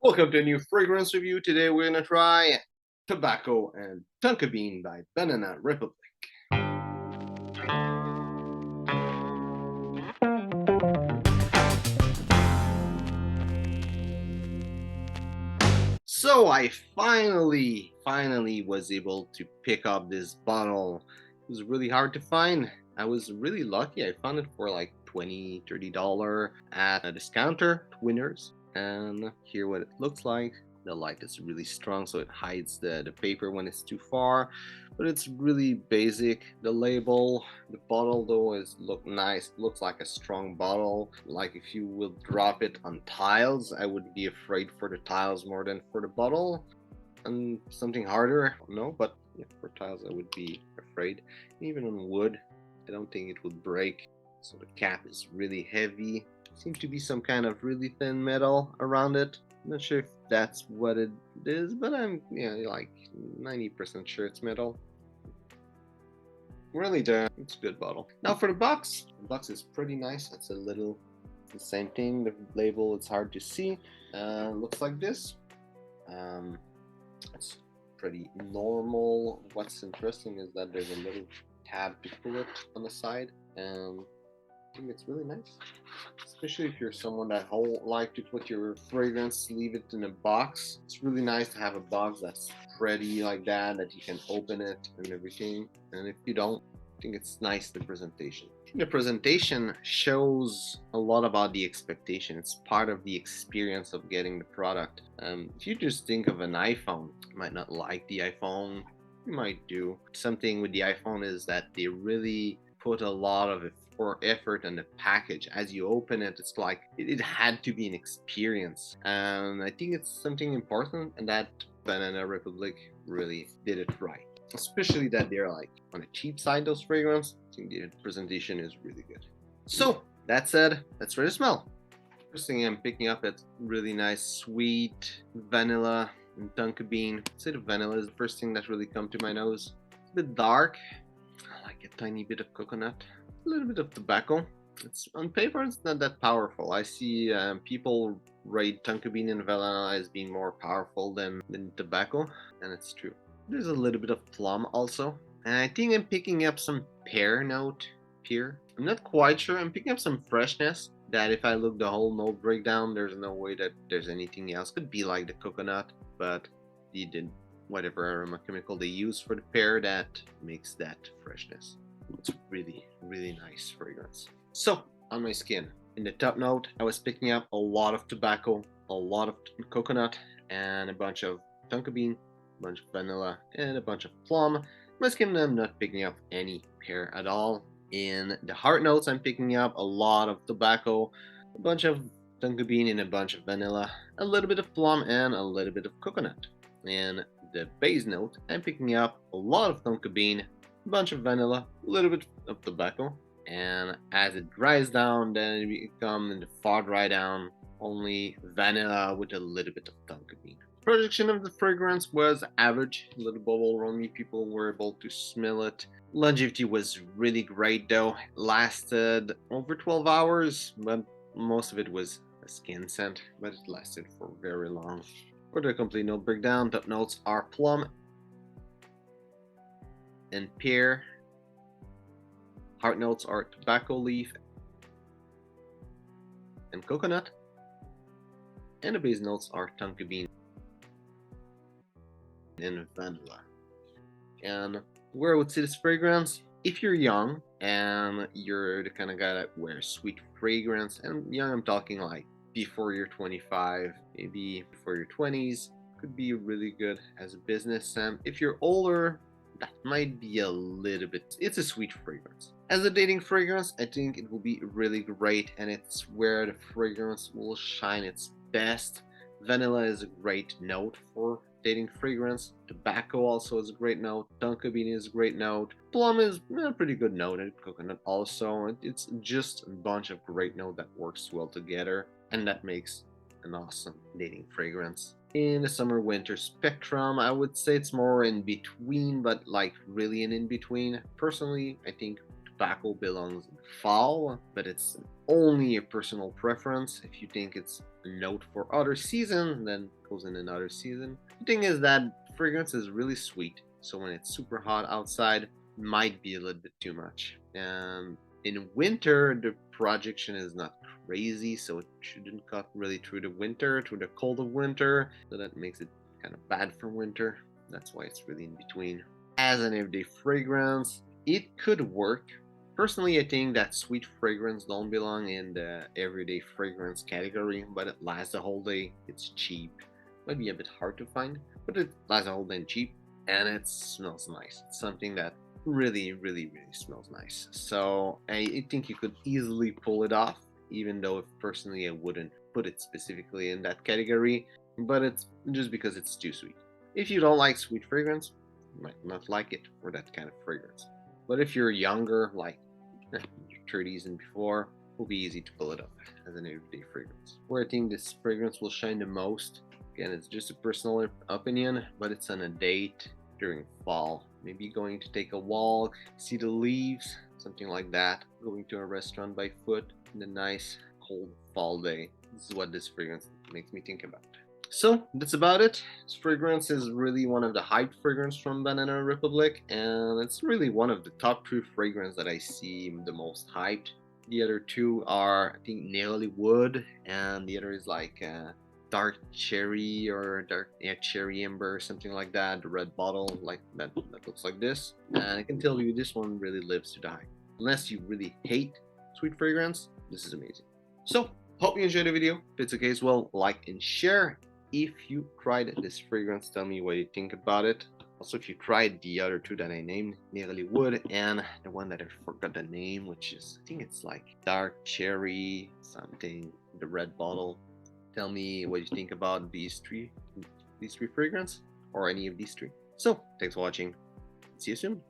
Welcome to a new fragrance review. Today we're gonna try Tobacco and Tonka Bean by Banana Republic. So I finally was able to pick up this bottle. It was really hard to find. I was really lucky. I found it for like $20-$30 at a discounter, Winners. And here what it looks like. The light is really strong, so it hides the paper when it's too far, but it's really basic. The label, the bottle though is look nice. It looks like a strong bottle. Like if you will drop it on tiles, I would be afraid for the tiles more than for the bottle. And something harder, no, but yeah, for tiles I would be afraid. Even on wood, I don't think it would break. So the cap is really heavy. Seems to be some kind of really thin metal around it. I'm not sure if that's what it is, but I'm like 90% sure it's metal. Really, it's a good bottle. Now for the box. The box is pretty nice. It's the same thing. The label, it's hard to see. Looks like this. It's pretty normal. What's interesting is that there's a little tab to pull it on the side, and I think it's really nice, especially if you're someone that like to put your fragrance, leave it in a box. It's really nice to have a box that's pretty like that you can open it and everything. And if you don't, I think it's nice, the presentation. I think the presentation shows a lot about the expectation. It's part of the experience of getting the product. If you just think of an iPhone, you might not like the iPhone, you might do. Something with the iPhone is that they really put a lot of effort in the package. As you open it, it's like it had to be an experience, and I think it's something important, and that Banana Republic really did it right. Especially that they're like on the cheap side, those fragrances. I think the presentation is really good. So that said, let's try the smell. First thing I'm picking up, it's really nice, sweet vanilla and Tonka bean. I'd say the vanilla is the first thing that really come to my nose. It's a bit dark. I like a tiny bit of coconut, a little bit of tobacco. It's on paper, it's not that powerful. I see people rate Tonka bean and vanilla as being more powerful than tobacco, and it's true. There's a little bit of plum also, and I think I'm picking up some pear note here. I'm not quite sure. I'm picking up some freshness that if I look the whole note breakdown, there's no way that there's anything else. Could be like the coconut, but you did whatever aroma chemical they use for the pear that makes that freshness. It's really, really nice fragrance. So on my skin, in the top note, I was picking up a lot of tobacco, a lot of coconut, and a bunch of tonka bean, a bunch of vanilla, and a bunch of plum. My skin, I'm not picking up any pear at all. In the heart notes, I'm picking up a lot of tobacco, a bunch of tonka bean, and a bunch of vanilla, a little bit of plum, and a little bit of coconut. In the base note, I'm picking up a lot of tonka bean, a bunch of vanilla, a little bit of tobacco, and as it dries down, then it becomes in the far dry down, only vanilla with a little bit of tonka bean. Projection of the fragrance was average, a little bubble around me, people were able to smell it. Longevity was really great though, it lasted over 12 hours, but most of it was a skin scent, but it lasted for very long. For the complete note breakdown, top notes are plum and pear. Heart notes are tobacco leaf and coconut. And the base notes are tonka bean and vanilla. And where I would see this fragrance, if you're young and you're the kind of guy that wears sweet fragrance, and young I'm talking like before you're 25, maybe before your 20s, could be really good as a business. If you're older, that might be a little bit, it's a sweet fragrance. As a dating fragrance, I think it will be really great, and it's where the fragrance will shine its best. Vanilla is a great note for dating fragrance. Tobacco also is a great note. Tonka bean is a great note. Plum is a pretty good note, and coconut also. It's just a bunch of great notes that works well together, and that makes an awesome dating fragrance. In the summer winter spectrum, I would say it's more in between, but like really an in between. Personally, I think tobacco belongs in fall, but it's only a personal preference. If you think it's a note for other season, then it goes in another season. The thing is that fragrance is really sweet, so when it's super hot outside, it might be a little bit too much. In winter, the projection is not crazy, so it shouldn't cut really through the cold of winter, so that makes it kind of bad for winter. That's why it's really in between. As an everyday fragrance, it could work. Personally, I think that sweet fragrance don't belong in the everyday fragrance category, but it lasts the whole day. It's cheap. Might be a bit hard to find, but it lasts the whole day and cheap, and it smells nice. It's something that really, really, really smells nice. So I think you could easily pull it off, even though if personally I wouldn't put it specifically in that category, but it's just because it's too sweet. If you don't like sweet fragrance, you might not like it for that kind of fragrance. But if you're younger, like your 30s and before, it will be easy to pull it up as an everyday fragrance. Where I think this fragrance will shine the most, again, it's just a personal opinion, but it's on a date during fall. Maybe going to take a walk, see the leaves, something like that. Going to a restaurant by foot in a nice cold fall day. This is what this fragrance makes me think about. So that's about it. This fragrance is really one of the hyped fragrance from Banana Republic, and it's really one of the top 3 fragrance that I see the most hyped. The other 2 are, I think, Neroli Wood, and the other is like dark cherry or dark cherry amber, something like that. The red bottle, like that looks like this. And I can tell you, this one really lives to the hype. Unless you really hate sweet fragrance, this is amazing. So hope you enjoyed the video. If it's the case, well, like and share. If you tried this fragrance, tell me what you think about it. Also, if you tried the other 2 that I named, Neroli Wood, and the one that I forgot the name, which is, I think it's like dark cherry something, the red bottle. Tell me what you think about these three fragrance, or any of these 3. So, thanks for watching. See you soon.